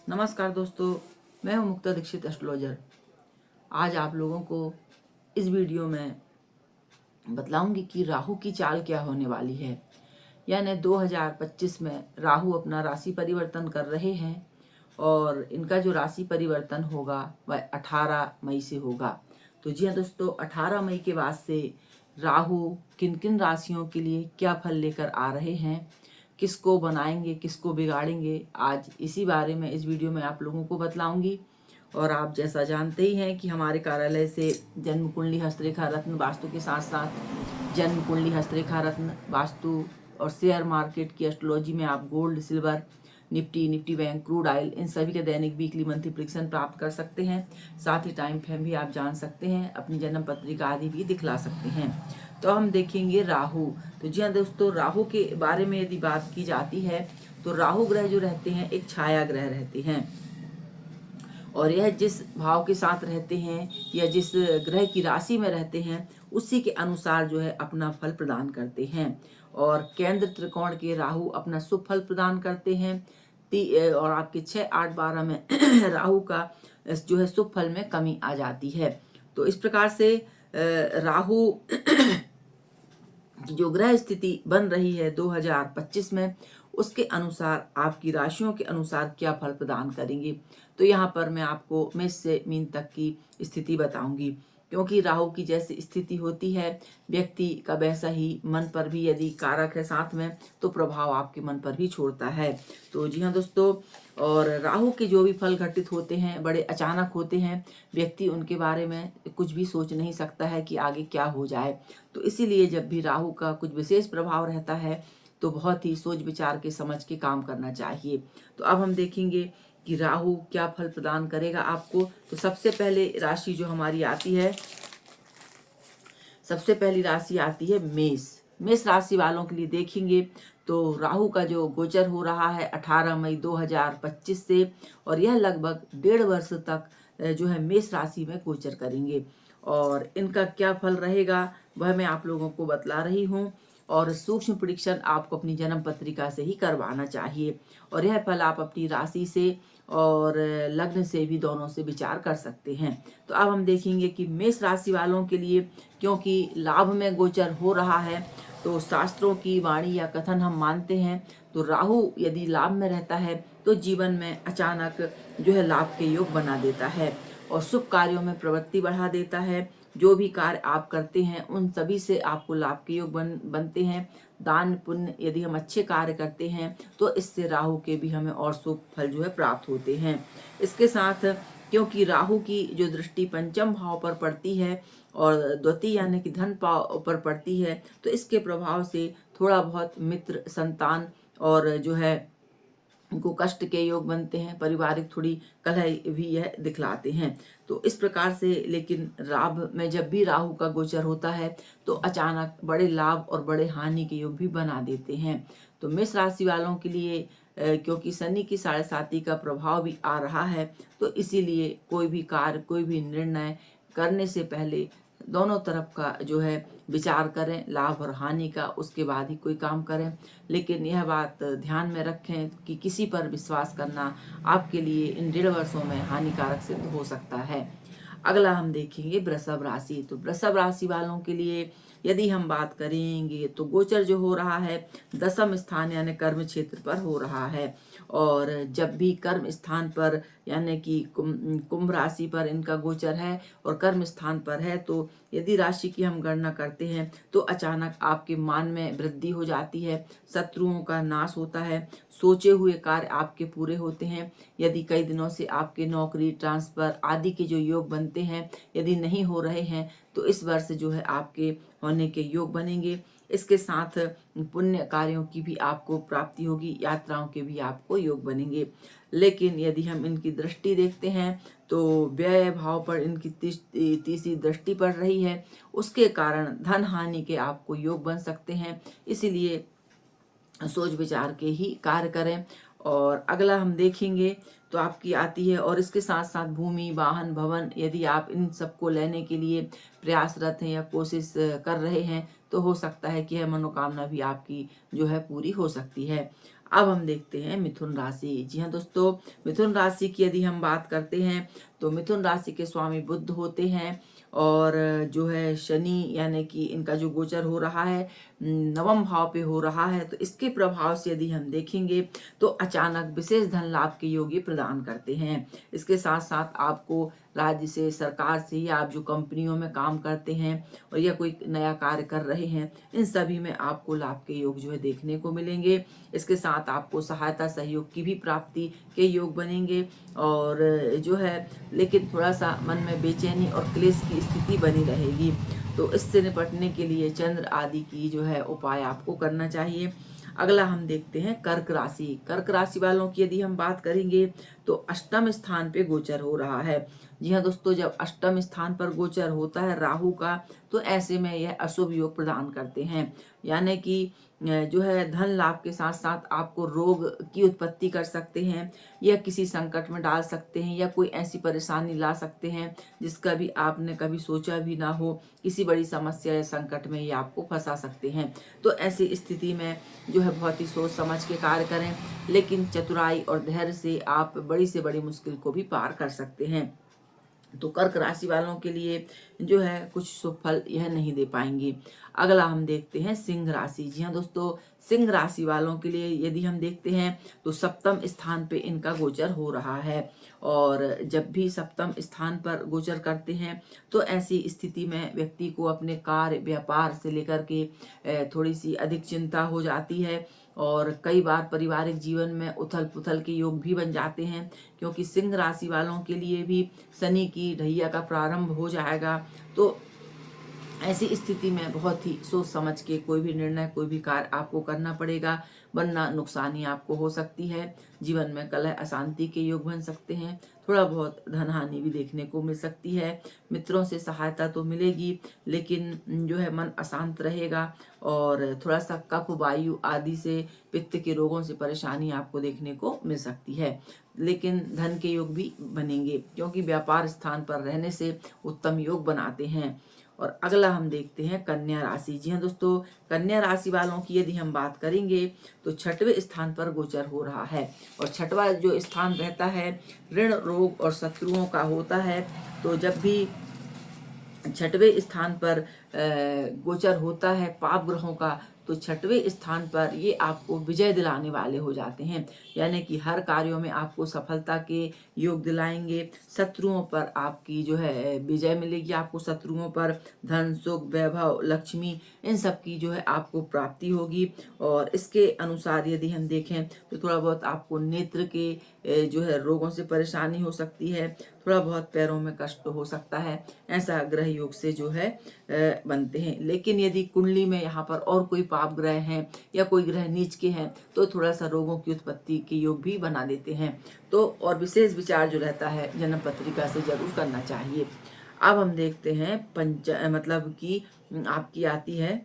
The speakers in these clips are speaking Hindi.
नमस्कार दोस्तों, मैं हूं मुक्ता दीक्षित एस्ट्रोलॉजर। आज आप लोगों को इस वीडियो में बतलाऊंगी कि राहु की चाल क्या होने वाली है। यानी 2025 में राहु अपना राशि परिवर्तन कर रहे हैं और इनका जो राशि परिवर्तन होगा वह 18 मई से होगा। तो जी हाँ दोस्तों, 18 मई के बाद से राहु किन किन राशियों के लिए क्या फल लेकर आ रहे हैं, किसको बनाएंगे, किसको बिगाड़ेंगे, आज इसी बारे में इस वीडियो में आप लोगों को बतलाऊंगी। और आप जैसा जानते ही हैं कि हमारे कार्यालय से जन्म कुंडली हस्तरेखा रत्न वास्तु के साथ साथ जन्म कुंडली हस्तरेखा रत्न वास्तु और शेयर मार्केट की एस्ट्रोलॉजी में आप gold, silver, Nifty bank, crude oil, इन सभी के दैनिक, वीकली, मंथली प्रेडिक्शन प्राप्त कर सकते हैं। साथ ही टाइम फ्रेम भी आप जान सकते हैं, अपनी जन्म पत्रिका आदि भी दिखला सकते हैं। तो हम देखेंगे राहु। तो जी हाँ दोस्तों, राहु के बारे में यदि बात की जाती है तो राहु ग्रह जो रहते हैं एक छाया ग्रह रहते हैं और यह जिस भाव के साथ रहते हैं या जिस ग्रह की राशि में रहते हैं उसी के अनुसार जो है अपना फल प्रदान करते हैं। और केंद्र त्रिकोण के राहु अपना शुभ फल प्रदान करते हैं और आपके 6, 8, 12 में राहु का जो है शुभ फल में कमी आ जाती है। तो इस प्रकार से राहु जो ग्रह स्थिति बन रही है 2025 में, उसके अनुसार आपकी राशियों के अनुसार क्या फल प्रदान करेंगे। तो यहाँ पर मैं आपको मेष से मीन तक की स्थिति बताऊंगी, क्योंकि राहु की जैसी स्थिति होती है व्यक्ति का वैसा ही मन पर भी यदि कारक है साथ में तो प्रभाव आपके मन पर भी छोड़ता है। तो जी हाँ दोस्तों, और राहु के जो भी फल घटित होते हैं बड़े अचानक होते हैं, व्यक्ति उनके बारे में कुछ भी सोच नहीं सकता है कि आगे क्या हो जाए। तो इसीलिए जब भी राहु का कुछ विशेष प्रभाव रहता है तो बहुत ही सोच विचार के समझ के काम करना चाहिए। तो अब हम देखेंगे कि राहु क्या फल प्रदान करेगा आपको। तो सबसे पहले राशि जो हमारी आती है, सबसे पहली राशि आती है मेष। मेष राशि वालों के लिए देखेंगे तो राहु का जो गोचर हो रहा है 18 मई 2025 से, और यह लगभग 1.5 वर्ष तक जो है मेष राशि में गोचर करेंगे। और इनका क्या फल रहेगा वह मैं आप लोगों को बतला रही हूँ। और सूक्ष्म प्रेडिक्शन आपको अपनी जन्म पत्रिका से ही करवाना चाहिए और यह फल आप अपनी राशि से और लग्न से भी, दोनों से विचार कर सकते हैं। तो अब हम देखेंगे कि मेष राशि वालों के लिए, क्योंकि लाभ में गोचर हो रहा है तो शास्त्रों की वाणी या कथन हम मानते हैं तो राहु यदि लाभ में रहता है तो जीवन में अचानक जो है लाभ के योग बना देता है और शुभ कार्यों में प्रवृत्ति बढ़ा देता है। जो भी कार्य आप करते हैं उन सभी से आपको लाभ के योग बनते हैं। दान पुण्य यदि हम अच्छे कार्य करते हैं तो इससे राहु के भी हमें और शुभ फल जो है प्राप्त होते हैं। इसके साथ क्योंकि राहु की जो दृष्टि पंचम भाव पर पड़ती है और द्वितीय यानी कि धन भाव पर पड़ती है, तो इसके प्रभाव से थोड़ा बहुत मित्र, संतान और जो है उनको कष्ट के योग बनते हैं, पारिवारिक थोड़ी कलह भी यह दिखलाते हैं। तो इस प्रकार से, लेकिन लाभ में जब भी राहु का गोचर होता है तो अचानक बड़े लाभ और बड़े हानि के योग भी बना देते हैं। तो मेष राशि वालों के लिए क्योंकि शनि की 7.5 का प्रभाव भी आ रहा है तो इसीलिए कोई भी कार्य, कोई भी निर्णय करने से पहले दोनों तरफ का जो है विचार करें, लाभ और हानि का, उसके बाद ही कोई काम करें। लेकिन यह बात ध्यान में रखें कि किसी पर विश्वास करना आपके लिए इन 1.5 वर्षों में हानिकारक सिद्ध हो सकता है। अगला हम देखेंगे वृषभ राशि। तो वृषभ राशि वालों के लिए यदि हम बात करेंगे तो गोचर जो हो रहा है 10म स्थान यानी कर्म क्षेत्र पर हो रहा है। और जब भी कर्म स्थान पर यानी कि कुंभ राशि पर इनका गोचर है और कर्म स्थान पर है, तो यदि राशि की हम गणना करते हैं तो अचानक आपके मान में वृद्धि हो जाती है, शत्रुओं का नाश होता है, सोचे हुए कार्य आपके पूरे होते हैं। यदि कई दिनों से आपके नौकरी, ट्रांसफर आदि के जो योग बनते हैं यदि नहीं हो रहे हैं तो इस वर्ष जो है आपके होने के योग बनेंगे। इसके साथ पुण्य कार्यों की भी आपको प्राप्ति होगी, यात्राओं के भी आपको योग बनेंगे। लेकिन यदि हम इनकी दृष्टि देखते हैं तो व्यय भाव पर इनकी तीसरी दृष्टि पड़ रही है, उसके कारण धन हानि के आपको योग बन सकते हैं। इसीलिए सोच विचार के ही कार्य करें। और अगला हम देखेंगे तो आपकी आती है, और इसके साथ साथ भूमि, वाहन, भवन, यदि आप इन सबको लेने के लिए प्रयासरत हैं या कोशिश कर रहे हैं तो हो सकता है कि यह मनोकामना भी आपकी जो है पूरी हो सकती है। अब हम देखते हैं मिथुन राशि। जी हाँ दोस्तों, मिथुन राशि की यदि हम बात करते हैं तो मिथुन राशि के स्वामी बुध होते हैं और जो है शनि यानी कि इनका जो गोचर हो रहा है नवम भाव पे हो रहा है, तो इसके प्रभाव से यदि हम देखेंगे तो अचानक विशेष धन लाभ के योग ये प्रदान करते हैं। इसके साथ साथ आपको राज्य से, सरकार से, या आप जो कंपनियों में काम करते हैं और या कोई नया कार्य कर रहे हैं, इन सभी में आपको लाभ के योग जो है देखने को मिलेंगे। इसके साथ आपको सहायता सहयोग की भी प्राप्ति के योग बनेंगे और जो है लेकिन थोड़ा सा मन में बेचैनी और क्लेश की स्थिति बनी रहेगी। तो इससे निपटने के लिए चंद्र आदि की जो है उपाय आपको करना चाहिए। अगला हम देखते हैं कर्क राशि। कर्क राशि वालों की यदि हम बात करेंगे तो अष्टम स्थान पे गोचर हो रहा है। जी हाँ दोस्तों, जब अष्टम स्थान पर गोचर होता है राहु का, तो ऐसे में यह अशुभ योग प्रदान करते हैं, यानी कि जो है धन लाभ के साथ साथ आपको रोग की उत्पत्ति कर सकते हैं या किसी संकट में डाल सकते हैं या कोई ऐसी परेशानी ला सकते हैं जिसका भी आपने कभी सोचा भी ना हो। किसी बड़ी समस्या या संकट में ये आपको फंसा सकते हैं। तो ऐसी स्थिति में जो है बहुत ही सोच समझ के कार्य करें, लेकिन चतुराई और धैर्य से आप बड़ी से बड़ी मुश्किल को भी पार कर सकते हैं। तो कर्क राशि वालों के लिए जो है कुछ शुभ फल यह नहीं दे पाएंगे। अगला हम देखते हैं सिंह राशि। जी हाँ दोस्तों, सिंह राशि वालों के लिए यदि हम देखते हैं तो सप्तम स्थान पे इनका गोचर हो रहा है और जब भी सप्तम स्थान पर गोचर करते हैं तो ऐसी स्थिति में व्यक्ति को अपने कार्य व्यापार से लेकर के थोड़ी सी अधिक चिंता हो जाती है और कई बार पारिवारिक जीवन में उथल पुथल के योग भी बन जाते हैं, क्योंकि सिंह राशि वालों के लिए भी शनि की ढैया का प्रारंभ हो जाएगा। तो ऐसी स्थिति में बहुत ही सोच समझ के कोई भी निर्णय, कोई भी कार्य आपको करना पड़ेगा, वरना नुकसानी आपको हो सकती है। जीवन में कलह अशांति के योग बन सकते हैं, थोड़ा बहुत धन हानि भी देखने को मिल सकती है। मित्रों से सहायता तो मिलेगी, लेकिन जो है मन अशांत रहेगा और थोड़ा सा कफ, वायु आदि से, पित्त के रोगों से परेशानी आपको देखने को मिल सकती है। लेकिन धन के योग भी बनेंगे, क्योंकि व्यापार स्थान पर रहने से उत्तम योग बनाते हैं। और अगला हम देखते हैं कन्या राशि। जी हाँ दोस्तों, कन्या राशि वालों की यदि हम बात करेंगे तो छठवें स्थान पर गोचर हो रहा है और छठवां जो स्थान रहता है ऋण, रोग और शत्रुओं का होता है। तो जब भी छठवें स्थान पर गोचर होता है पाप ग्रहों का, तो छठवें स्थान पर ये आपको विजय दिलाने वाले हो जाते हैं, यानी कि हर कार्यों में आपको सफलता के योग दिलाएंगे। शत्रुओं पर आपकी जो है विजय मिलेगी, आपको शत्रुओं पर धन, सुख, वैभव, लक्ष्मी, इन सब की जो है आपको प्राप्ति होगी। और इसके अनुसार यदि हम देखें तो थोड़ा बहुत आपको नेत्र के जो है रोगों से परेशानी हो सकती है, थोड़ा बहुत पैरों में कष्ट हो सकता है। ऐसा ग्रह योग से जो है बनते हैं। लेकिन यदि कुंडली में यहाँ पर और कोई पाप ग्रह हैं या कोई ग्रह नीच के हैं तो थोड़ा सा रोगों की उत्पत्ति के योग भी बना देते हैं। तो और विशेष विचार जो रहता है जन्म पत्रिका से जरूर करना चाहिए। अब हम देखते हैं मतलब कि आपकी आती है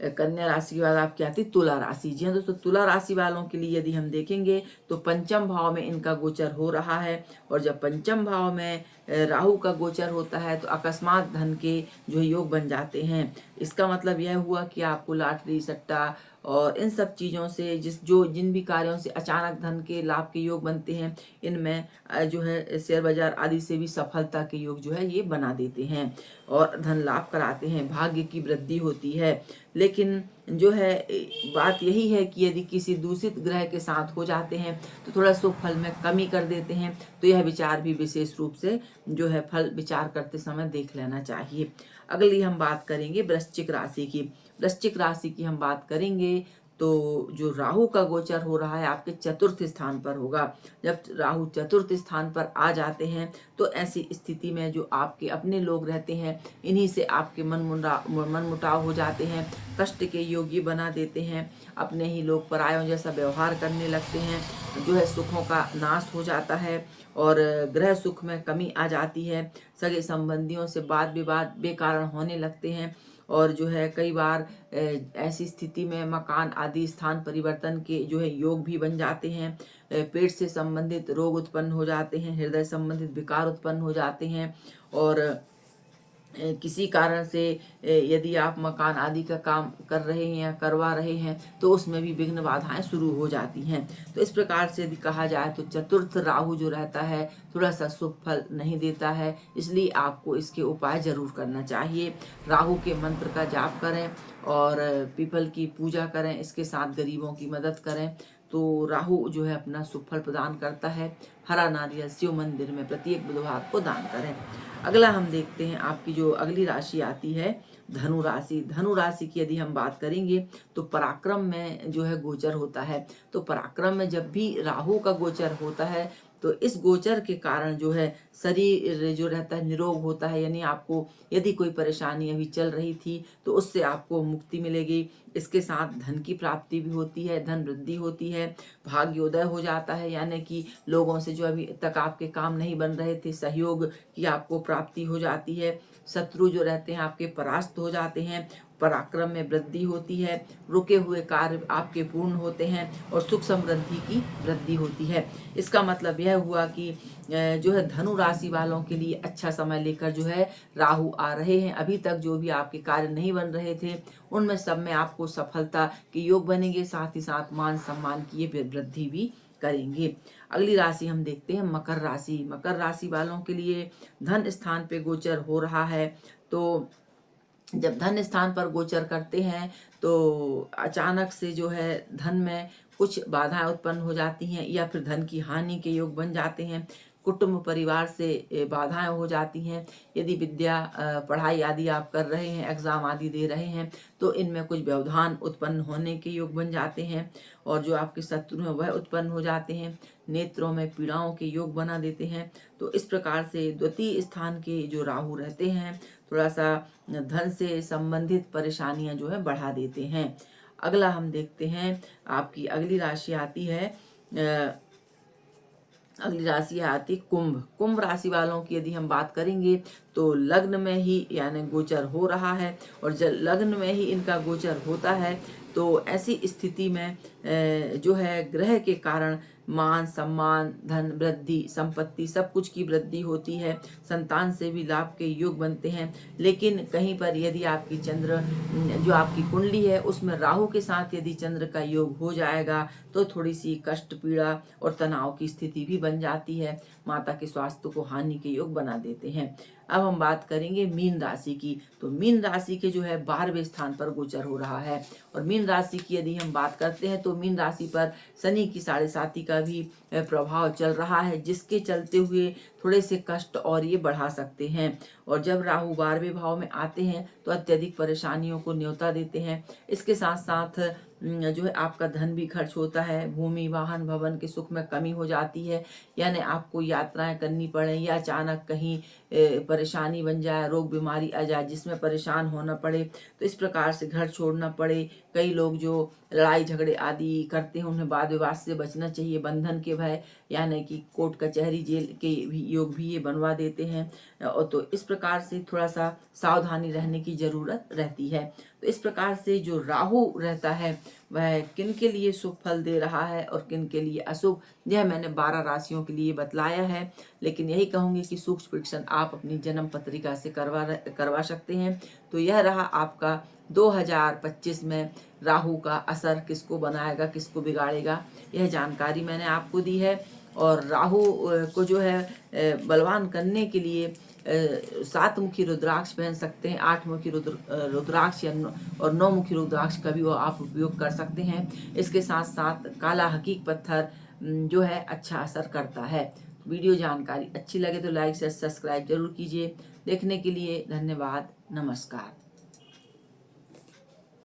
कन्या राशि के बाद आपकी आती तुला राशि। जी हाँ दोस्तों, तुला राशि वालों के लिए यदि हम देखेंगे तो पंचम भाव में इनका गोचर हो रहा है और जब पंचम भाव में राहु का गोचर होता है तो अकस्मात धन के जो योग बन जाते हैं। इसका मतलब यह हुआ कि आपको लॉटरी, सट्टा और इन सब चीज़ों से जिन भी कार्यों से अचानक धन के लाभ के योग बनते हैं, इनमें जो है शेयर बाजार आदि से भी सफलता के योग जो है ये बना देते हैं और धन लाभ कराते हैं, भाग्य की वृद्धि होती है। लेकिन जो है बात यही है कि यदि किसी दूषित ग्रह के साथ हो जाते हैं तो थोड़ा शुभ फल में कमी कर देते हैं। तो यह विचार भी विशेष रूप से जो है फल विचार करते समय देख लेना चाहिए। अगली हम बात करेंगे वृश्चिक राशि की। वृश्चिक राशि की हम बात करेंगे तो जो राहु का गोचर हो रहा है आपके चतुर्थ स्थान पर होगा। जब राहु चतुर्थ स्थान पर आ जाते हैं तो ऐसी स्थिति में जो आपके अपने लोग रहते हैं, इन्हीं से आपके मन मुटाव हो जाते हैं, कष्ट के योगी बना देते हैं, अपने ही लोग परायों जैसा व्यवहार करने लगते हैं, जो है सुखों का नाश हो जाता है और ग्रह सुख में कमी आ जाती है। सगे संबंधियों से वाद विवाद बेकारण होने लगते हैं और जो है कई बार ऐसी स्थिति में मकान आदि स्थान परिवर्तन के जो है योग भी बन जाते हैं। पेट से संबंधित रोग उत्पन्न हो जाते हैं, हृदय संबंधित विकार उत्पन्न हो जाते हैं और किसी कारण से यदि आप मकान आदि का काम कर रहे हैं या करवा रहे हैं तो उसमें भी विघ्न बाधाएं शुरू हो जाती हैं। तो इस प्रकार से यदि कहा जाए तो चतुर्थ राहु जो रहता है थोड़ा सा शुभ फल नहीं देता है, इसलिए आपको इसके उपाय जरूर करना चाहिए। राहु के मंत्र का जाप करें और पीपल की पूजा करें, इसके साथ गरीबों की मदद करें तो राहु जो है अपना शुभ फल प्रदान करता है। हरा नारियल शिव मंदिर में प्रत्येक बुधवार को दान करें। अगला हम देखते हैं आपकी जो अगली राशि आती है धनु राशि। धनु राशि की यदि हम बात करेंगे तो पराक्रम में जो है गोचर होता है। तो पराक्रम में जब भी राहु का गोचर होता है तो इस गोचर के कारण जो है शरीर जो रहता है निरोग होता है, यानी आपको यदि कोई परेशानी अभी चल रही थी तो उससे आपको मुक्ति मिलेगी। इसके साथ धन की प्राप्ति भी होती है, धन वृद्धि होती है, भाग्योदय हो जाता है, यानी कि लोगों से जो अभी तक आपके काम नहीं बन रहे थे सहयोग की आपको प्राप्ति हो जाती है। शत्रु जो रहते हैं आपके परास्त हो जाते हैं, पराक्रम में वृद्धि होती है, रुके हुए कार्य आपके पूर्ण होते हैं और सुख समृद्धि की वृद्धि होती है। इसका मतलब यह हुआ कि जो है धनु राशि वालों के लिए अच्छा समय लेकर जो है राहु आ रहे हैं। अभी तक जो भी आपके कार्य नहीं बन रहे थे उनमें सब में आपको सफलता के योग बनेंगे, साथ ही साथ मान सम्मान की वृद्धि भी करेंगे। अगली राशि हम देखते हैं मकर राशि। मकर राशि वालों के लिए धन स्थान पे गोचर हो रहा है। तो जब धन स्थान पर गोचर करते हैं तो अचानक से जो है धन में कुछ बाधाएं उत्पन्न हो जाती हैं या फिर धन की हानि के योग बन जाते हैं। कुटुंब परिवार से बाधाएं हो जाती हैं। यदि विद्या पढ़ाई आदि आप कर रहे हैं, एग्जाम आदि दे रहे हैं तो इनमें कुछ व्यवधान उत्पन्न होने के योग बन जाते हैं और जो आपके शत्रु हैं वह उत्पन्न हो जाते हैं। नेत्रों में पीड़ाओं के योग बना देते हैं। तो इस प्रकार से द्वितीय स्थान के जो राहु रहते हैं थोड़ा सा धन से संबंधित परेशानियां जो है बढ़ा देते हैं। अगला हम देखते हैं आपकी अगली राशि आती है कुंभ। कुंभ राशि वालों की यदि हम बात करेंगे तो लग्न में ही यानी गोचर हो रहा है और जब लग्न में ही इनका गोचर होता है तो ऐसी स्थिति में जो है ग्रह के कारण मान सम्मान धन वृद्धि संपत्ति सब कुछ की वृद्धि होती है। संतान से भी लाभ के योग बनते हैं। लेकिन कहीं पर यदि आपकी चंद्र जो आपकी कुंडली है उसमें राहु के साथ यदि चंद्र का योग हो जाएगा तो थोड़ी सी कष्ट पीड़ा और तनाव की स्थिति भी बन जाती है। माता के स्वास्थ्य को हानि के योग बना देते हैं। अब हम बात करेंगे मीन राशि की। तो मीन राशि के जो है 12वें स्थान पर गोचर हो रहा है और मीन राशि की यदि हम बात करते हैं तो मीन राशि पर शनि की 7.5 का भी प्रभाव चल रहा है, जिसके चलते हुए थोड़े से कष्ट और ये बढ़ा सकते हैं। और जब राहु 12वें भाव में आते हैं तो अत्यधिक परेशानियों को न्योता देते हैं। इसके साथ साथ जो है आपका धन भी खर्च होता है, भूमि वाहन भवन के सुख में कमी हो जाती है, यानी आपको यात्राएं करनी पड़े या अचानक कहीं परेशानी बन जाए, रोग बीमारी आ जाए जिसमें परेशान होना पड़े, तो इस प्रकार से घर छोड़ना पड़े। कई लोग जो लड़ाई झगड़े आदि करते हैं उन्हें वाद विवाद से बचना चाहिए। बंधन के भय यानी कि कोर्ट कचहरी जेल के भी योग भी ये बनवा देते हैं और तो इस प्रकार से थोड़ा सा सावधानी रहने की जरूरत रहती है। तो इस प्रकार से जो राहु रहता है वह किन के लिए शुभ फल दे रहा है और किन के लिए अशुभ, यह मैंने 12 राशियों के लिए बतलाया है। लेकिन यही कहूँगी कि सूक्ष्म परीक्षण आप अपनी जन्म पत्रिका से करवा सकते हैं। तो यह रहा आपका 2025 में राहु का असर किसको बनाएगा किसको बिगाड़ेगा, यह जानकारी मैंने आपको दी है। और राहु को जो है बलवान करने के लिए 7 मुखी रुद्राक्ष पहन सकते हैं, 8 मुखी रुद्राक्ष और 9 मुखी रुद्राक्ष का भी वो आप उपयोग कर सकते हैं। इसके साथ साथ काला हकीक पत्थर जो है अच्छा असर करता है। वीडियो जानकारी अच्छी लगे तो लाइक से सब्सक्राइब जरूर कीजिए। देखने के लिए धन्यवाद। नमस्कार।